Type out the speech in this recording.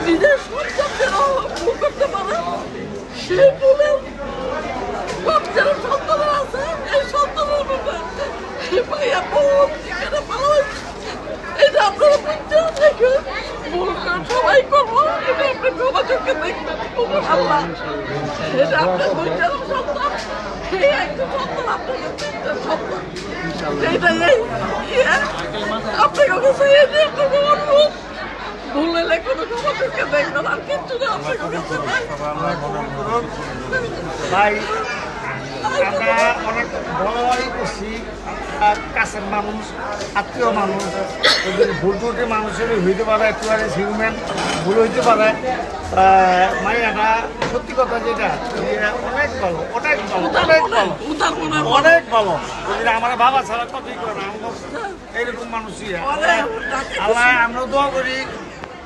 নিজের সন্তানদের ভুল করতে পারে সেই ভুলের যারা সন্তানের আছে এই সন্তানের ভাইয়া বহুত এখানে ভালো হয়েছে। এটা আপনারা বুঝতে দেখে ভুল সবাই করবো, এটা আপনি ক্ষমা চোখে দেখবেন আল্লাহ। এটা আপনার দুইটার সন্তান, এই একজন সন্তান আপনাদের তিনটার সন্তান। এইটাই আপনাকে কাছে এটাই আপনাকে অনুরোধ, ভুল হলে কোনো ক্ষমা চোখে দেখবেন আর কিচ্ছু না আপনাকে কাছে ভাই। আমরা অনেক বড়ই করছি, কাছের মানুষ, আত্মীয় মানুষ, ভুল ত্রুটি মানুষের হইতে পারে, হিউম্যান ভুল হইতে পারে। মাইয়াটা সত্যি কথা যেটা অনেক ভালো, অনেক ভালো, অনেক ভালো, অনেক ভালো। আমার বাবা ছাড়া কতই করে না, এইরকম মানুষই আল্লাহ। আমরাও দোয়া করি